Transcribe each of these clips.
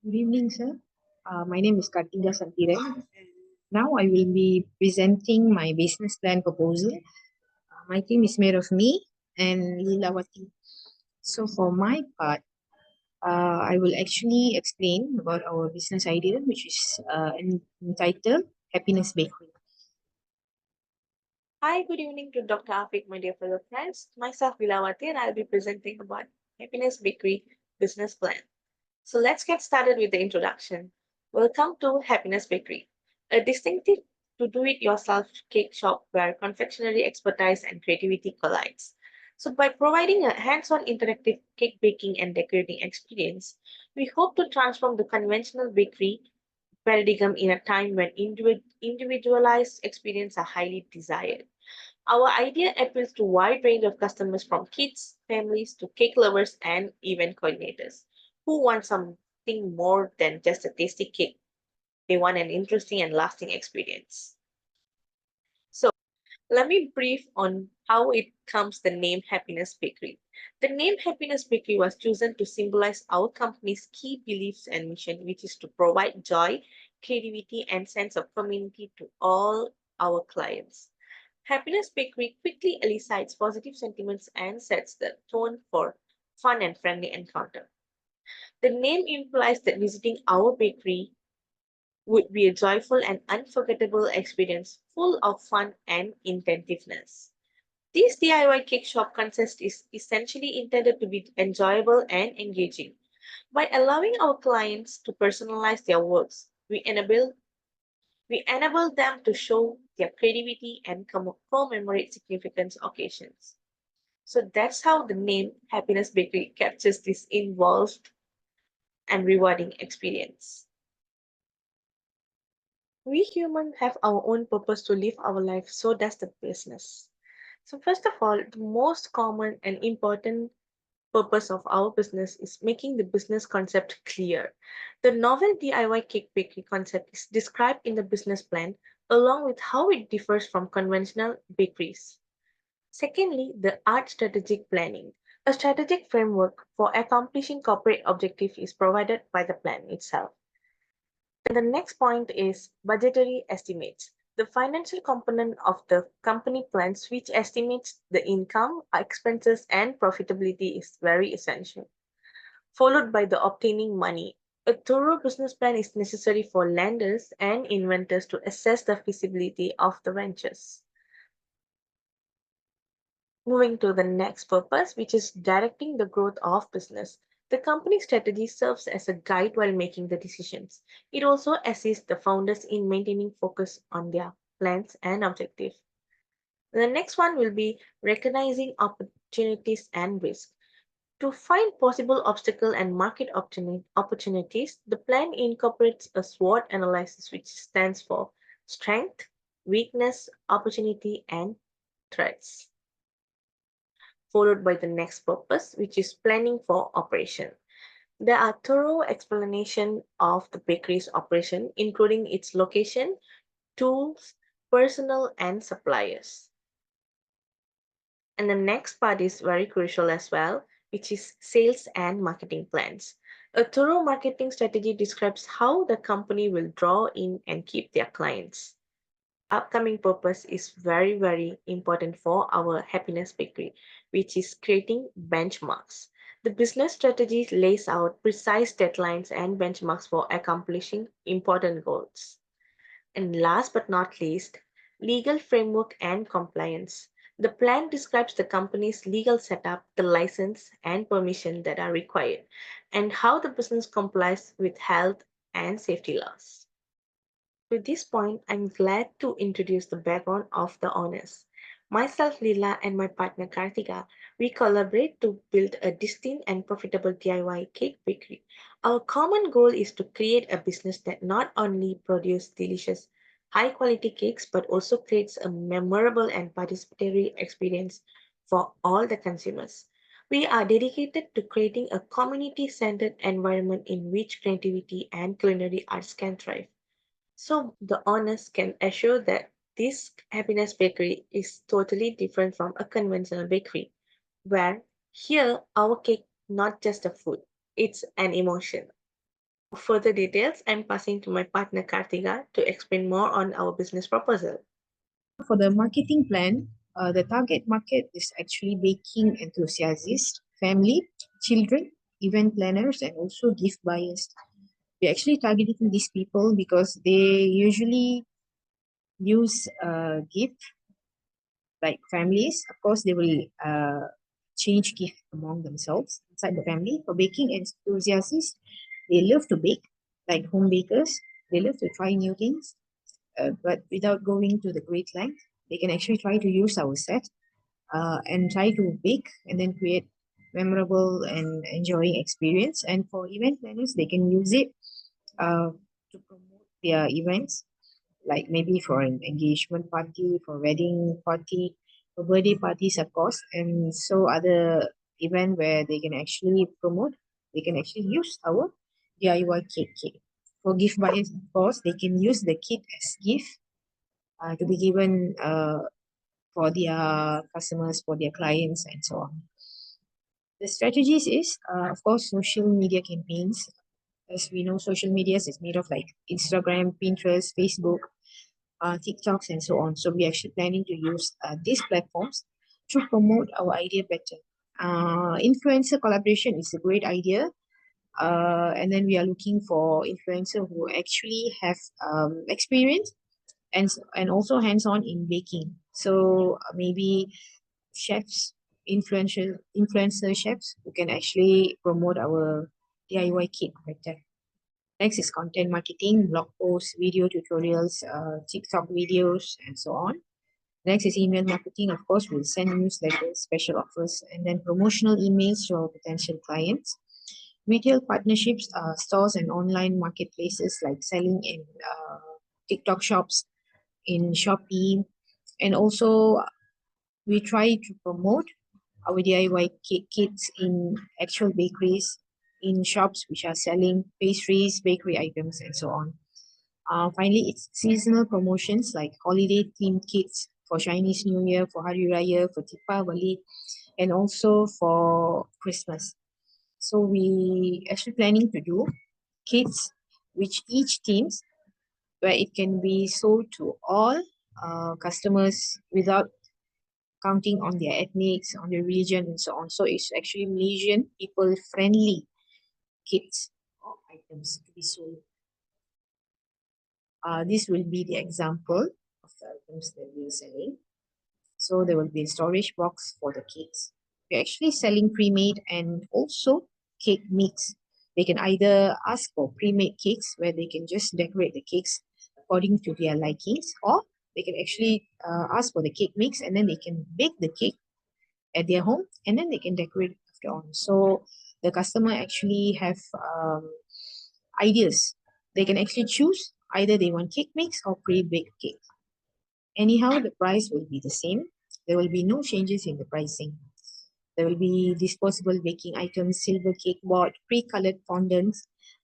Good evening, sir. My name is Kartika Santiran. Now I will be presenting my business plan proposal. My team is made of me and Leelawati. So for my part, I will actually explain about our business idea, which is entitled Happiness Bakery. Hi, good evening to Dr. Afik, my dear fellow friends. Myself, Vilavati, and I'll be presenting about Happiness Bakery business plan. So let's get started with the introduction. Welcome to Happiness Bakery, a distinctive to do-it-yourself cake shop where confectionery expertise and creativity collides. So by providing a hands-on interactive cake baking and decorating experience, we hope to transform the conventional bakery paradigm in a time when individualized experience are highly desired. Our idea appeals to a wide range of customers from kids, families to cake lovers and event coordinators who want something more than just a tasty cake. They want an interesting and lasting experience. So, let me brief on how it comes the name Happiness Bakery. The name Happiness Bakery was chosen to symbolize our company's key beliefs and mission, which is to provide joy, creativity, and sense of community to all our clients. Happiness Bakery quickly elicites positive sentiments and sets the tone for fun and friendly encounter. The name implies that visiting our bakery would be a joyful and unforgettable experience full of fun and inventiveness. This DIY cake shop concept is essentially intended to be enjoyable and engaging. By allowing our clients to personalize their works, we enable them to show their creativity and commemorate significant occasions. So that's how the name Happiness Bakery captures this involved and rewarding experience. We humans have our own purpose to live our life, so does the business. So, first of all, the most common and important purpose of our business is making the business concept clear. The novel DIY cake bakery concept is described in the business plan along with how it differs from conventional bakeries. Secondly, the art strategic planning. A strategic framework for accomplishing corporate objectives is provided by the plan itself. And the next point is budgetary estimates. The financial component of the company plans, which estimates the income, expenses, and profitability, is very essential. Followed by the obtaining money. A thorough business plan is necessary for lenders and inventors to assess the feasibility of the ventures. Moving to the next purpose, which is directing the growth of business. The company strategy serves as a guide while making the decisions. It also assists the founders in maintaining focus on their plans and objectives. The next one will be recognizing opportunities and risk. To find possible obstacle and market opportunities, the plan incorporates a SWOT analysis which stands for strength, weakness, opportunity, and threats, followed by the next purpose, which is planning for operation. There are thorough explanation of the bakery's operation, including its location, tools, personnel, and suppliers. And the next part is very crucial as well, which is sales and marketing plans. A thorough marketing strategy describes how the company will draw in and keep their clients. Upcoming purpose is very, very important for our happiness bakery, which is creating benchmarks. The business strategy lays out precise deadlines and benchmarks for accomplishing important goals. And last but not least, legal framework and compliance. The plan describes the company's legal setup, the license and permission that are required, and how the business complies with health and safety laws. To this point, I'm glad to introduce the background of the owners. Myself, Leela, and my partner Kartika, we collaborate to build a distinct and profitable DIY cake bakery. Our common goal is to create a business that not only produces delicious, high quality cakes but also creates a memorable and participatory experience for all the consumers. We are dedicated to creating a community centered environment in which creativity and culinary arts can thrive. So the owners can assure that this happiness bakery is totally different from a conventional bakery, where here our cake not just a food, it's an emotion. For further details, I'm passing to my partner Kartika to explain more on our business proposal. For the marketing plan, the target market is actually baking enthusiasts, family, children, event planners, and also gift buyers. We're actually targeting these people because they usually use gift like families. Of course, they will change gift among themselves inside the family. For baking enthusiasts, they love to bake, like home bakers. They love to try new things, but without going to the great length, they can actually try to use our set and try to bake and then create memorable and enjoying experience. And for event planners, they can use it to promote their events, like maybe for an engagement party, for wedding party, for birthday parties, of course, and so other event where they can actually promote. They can actually use our DIY cake kit. For gift buyers, of course, they can use the kit as gift to be given for their customers, for their clients, and so on. The strategies is, of course, social media campaigns. As we know, social media is made of like Instagram, Pinterest, Facebook, TikToks, and so on. So we're actually planning to use these platforms to promote our idea better. Influencer collaboration is a great idea. And then we are looking for influencers who actually have experience and also hands-on in baking. So maybe chefs, influencer chefs who can actually promote our DIY kit better. Next is content marketing, blog posts, video tutorials, TikTok videos, and so on. Next is email marketing. Of course, we'll send newsletters, special offers, and then promotional emails to our potential clients. Retail partnerships, stores and online marketplaces like selling in TikTok shops, in Shopee, and also we try to promote our DIY cake kits in actual bakeries, in shops which are selling pastries, bakery items, and so on. Finally, it's seasonal promotions like holiday themed kits for Chinese New Year, for Hari Raya, for Deepavali, and also for Christmas. So we actually planning to do kits which each teams where it can be sold to all customers without counting on their ethnics, on their religion, and so on. So it's actually Malaysian people friendly kits or items to be sold. This will be the example of the items that we're selling. So there will be a storage box for the cakes. We're actually selling pre-made and also cake mix. They can either ask for pre-made cakes where they can just decorate the cakes according to their likings, or they can actually ask for the cake mix and then they can bake the cake at their home and then they can decorate after on. So the customer actually have ideas. They can actually choose either they want cake mix or pre-baked cake. Anyhow, the price will be the same. There will be no changes in the pricing. There will be disposable baking items, silver cake board, pre-colored fondants,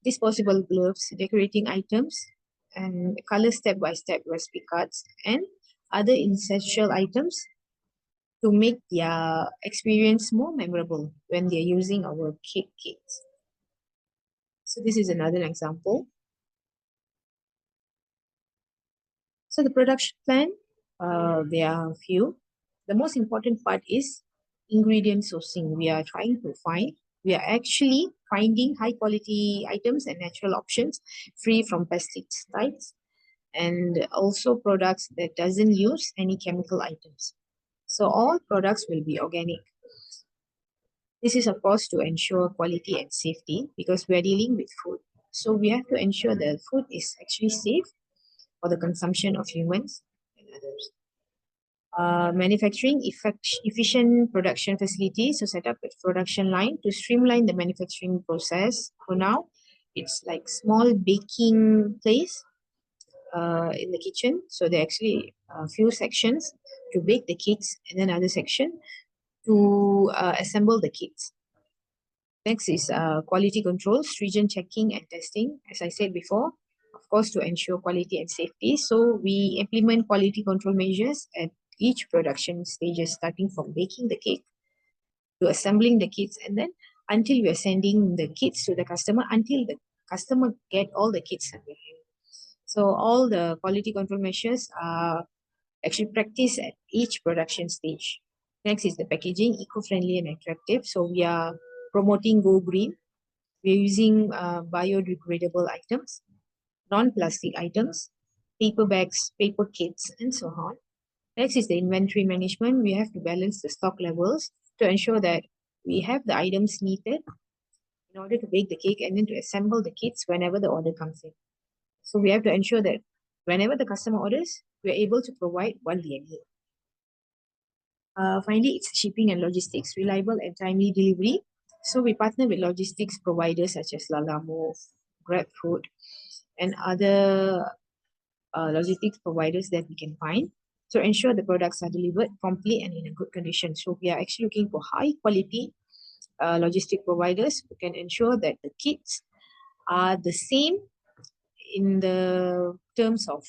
disposable gloves, decorating items, and color step-by-step recipe cards, and other essential items to make their experience more memorable when they're using our cake kits. So this is another example. So the production plan, there are a few. The most important part is ingredient sourcing. We are actually finding high quality items and natural options free from pesticides and also products that doesn't use any chemical items. So all products will be organic. This is of course to ensure quality and safety because we are dealing with food. So we have to ensure the food is actually safe for the consumption of humans and others. Manufacturing efficient production facilities to set up a production line to streamline the manufacturing process. For now, it's like small baking place in the kitchen. So there are actually a few sections to bake the cakes and then another section to assemble the kits. Next is quality control, stringent checking and testing. As I said before, of course, to ensure quality and safety. So we implement quality control measures at each production stages, starting from baking the cake to assembling the kits, and then until we are sending the kits to the customer, until the customer get all the kits at their hand. So all the quality control measures are actually practiced at each production stage. Next is the packaging, eco-friendly and attractive. So we are promoting Go Green. We're using biodegradable items, non-plastic items, paper bags, paper kits, and so on. Next is the inventory management. We have to balance the stock levels to ensure that we have the items needed in order to bake the cake and then to assemble the kits whenever the order comes in. So we have to ensure that whenever the customer orders, we are able to provide what they need. Finally, it's shipping and logistics, reliable and timely delivery. So we partner with logistics providers such as Lalamove, GrabFood, and other logistics providers that we can find to ensure the products are delivered promptly and in a good condition. So we are actually looking for high quality logistic providers who can ensure that the kits are the same in the terms of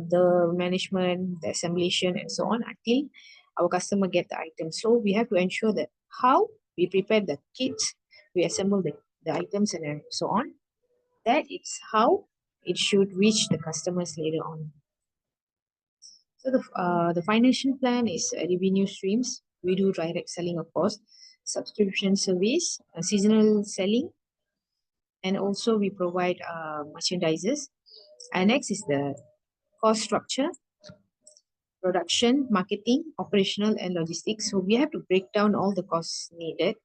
the management, the assemblation, and so on until our customer get the item. So we have to ensure that how we prepare the kits, we assemble the items and so on. That is how it should reach the customers later on. So the financial plan is revenue streams. We do direct selling, of course, subscription service, seasonal selling, and also we provide merchandises. And next is the cost structure, production, marketing, operational, and logistics. So we have to break down all the costs needed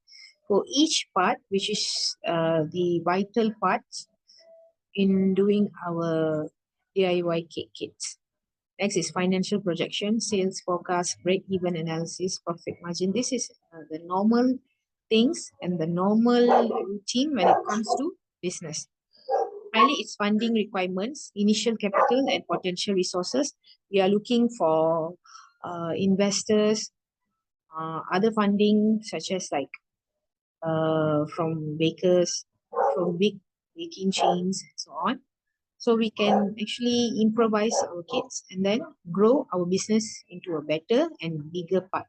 for each part, which is the vital parts in doing our DIY cake kits. Next is financial projection, sales forecast, break-even analysis, profit margin. This is the normal things and the normal routine when it comes to business. Finally, it's funding requirements, initial capital and potential resources. We are looking for investors, other funding such as like from bakers, from big baking chains, and so on. So we can actually improvise our kits and then grow our business into a better and bigger part.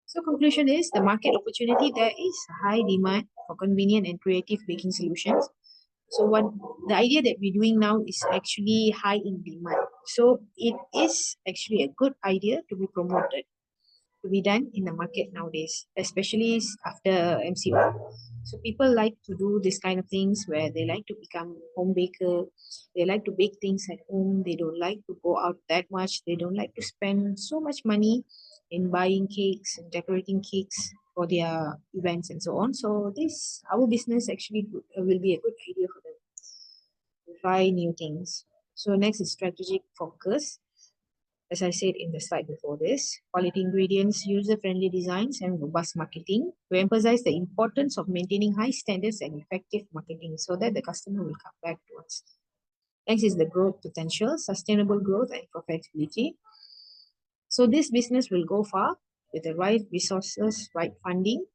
So conclusion is the market opportunity, there is high demand for convenient and creative baking solutions. So what the idea that we're doing now is actually high in demand. So it is actually a good idea to be promoted, to be done in the market nowadays, especially after MCO. So people like to do this kind of things where they like to become home baker. They like to bake things at home. They don't like to go out that much. They don't like to spend so much money in buying cakes and decorating cakes for their events and so on. So this, our business actually will be a good idea for them to try new things. So next is strategic focus. As I said in the slide before this, quality ingredients, user-friendly designs, and robust marketing. We emphasize the importance of maintaining high standards and effective marketing so that the customer will come back to us. Next is the growth potential, sustainable growth and profitability. So this business will go far with the right resources, right funding,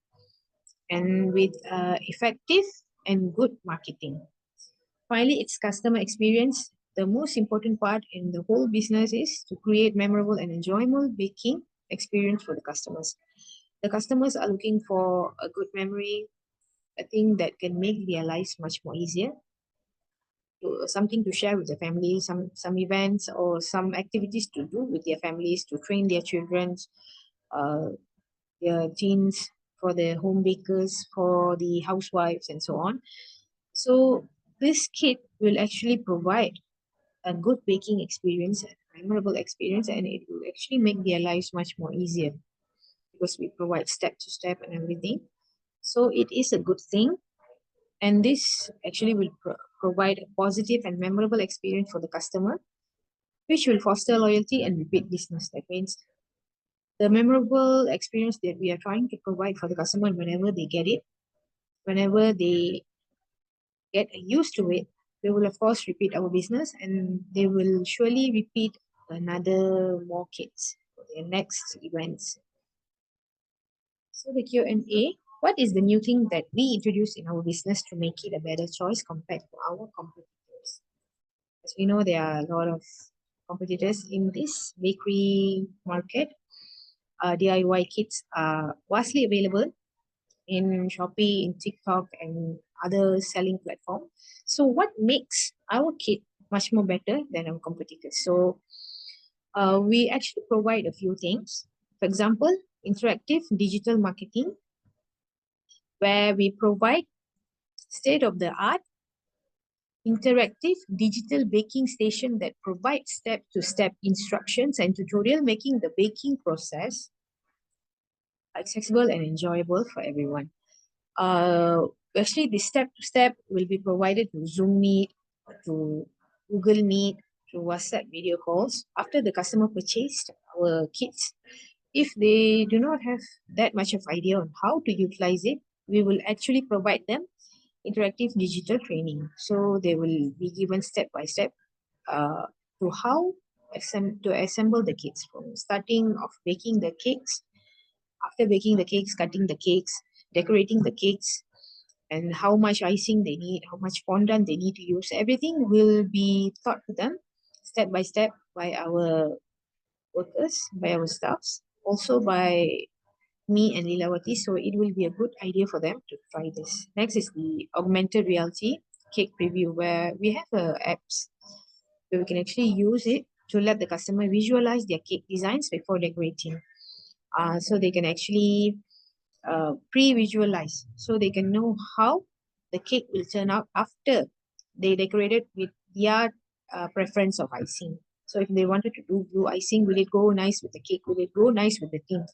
and with effective and good marketing. Finally, it's customer experience. The most important part in the whole business is to create memorable and enjoyable baking experience for the customers. The customers are looking for a good memory, a thing that can make their lives much more easier, something to share with the family, some events or some activities to do with their families to train their children, uh, their teens, for the home bakers, for the housewives, and so on. So this kit will actually provide a good baking experience, a memorable experience, and it will actually make their lives much more easier because we provide step to step and everything. So it is a good thing, and this actually will provide a positive and memorable experience for the customer, which will foster loyalty and repeat business. That means the memorable experience that we are trying to provide for the customer whenever they get it, whenever they get used to it, they will of course repeat our business and they will surely repeat another more kits for their next events. So the Q&A, what is the new thing that we introduced in our business to make it a better choice compared to our competitors? As we know, there are a lot of competitors in this bakery market. DIY kits are vastly available in Shopee, in TikTok, and other selling platform. So what makes our kit much more better than our competitors? So we actually provide a few things. For example, interactive digital marketing, where we provide state of the art interactive digital baking station that provides step-to-step instructions and tutorial, making the baking process accessible and enjoyable for everyone. Uh, Actually, the step-to-step will be provided to Zoom Meet, to Google Meet, to WhatsApp video calls after the customer purchased our kits. If they do not have that much of idea on how to utilize it, we will actually provide them interactive digital training. So they will be given step by step uh, to how to assemble the cakes, from starting of baking the cakes, after baking the cakes, cutting the cakes, decorating the cakes, and how much icing they need, how much fondant they need to use. Everything will be taught to them step by step by our workers, by our staffs, also by me and Lilawati. So it will be a good idea for them to try this. Next is the augmented reality cake preview, where we have apps where we can actually use it to let the customer visualize their cake designs before decorating. So they can actually pre-visualize, so they can know how the cake will turn out after they decorate it with their preference of icing. So if they wanted to do blue icing, will it go nice with the cake? Will it go nice with the theme?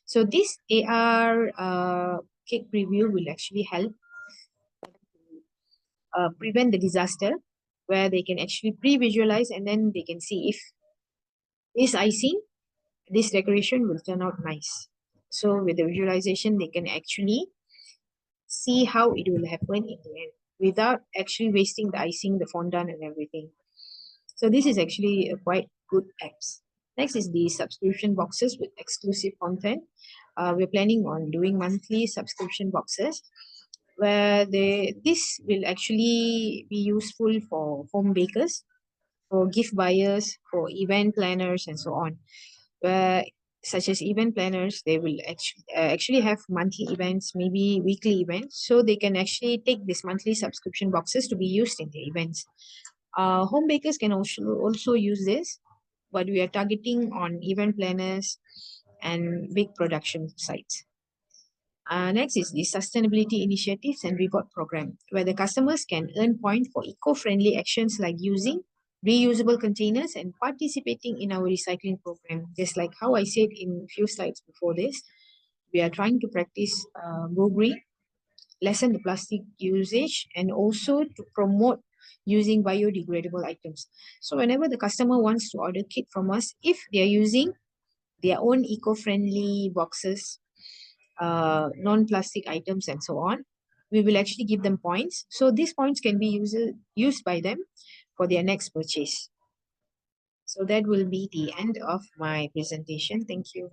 So this AR cake preview will actually help prevent the disaster, where they can actually pre-visualize and then they can see if this icing, this decoration will turn out nice. So with the visualization, they can actually see how it will happen in the end without actually wasting the icing, the fondant, and everything. So this is actually a quite good apps. Next is the subscription boxes with exclusive content. We're planning on doing monthly subscription boxes where this will actually be useful for home bakers, for gift buyers, for event planners, and so on. Where such as event planners, they will actually have monthly events, maybe weekly events, so they can actually take these monthly subscription boxes to be used in the events. Home bakers can also use this, but we are targeting on event planners and big production sites. Next is the sustainability initiatives and reward program, where the customers can earn points for eco-friendly actions like using reusable containers and participating in our recycling program. Just like how I said in a few slides before this, we are trying to practice go green, lessen the plastic usage, and also to promote using biodegradable items. So whenever the customer wants to order kit from us, if they are using their own eco-friendly boxes, non-plastic items, and so on, we will actually give them points. So these points can be used by them for their next purchase. So that will be the end of my presentation. Thank you.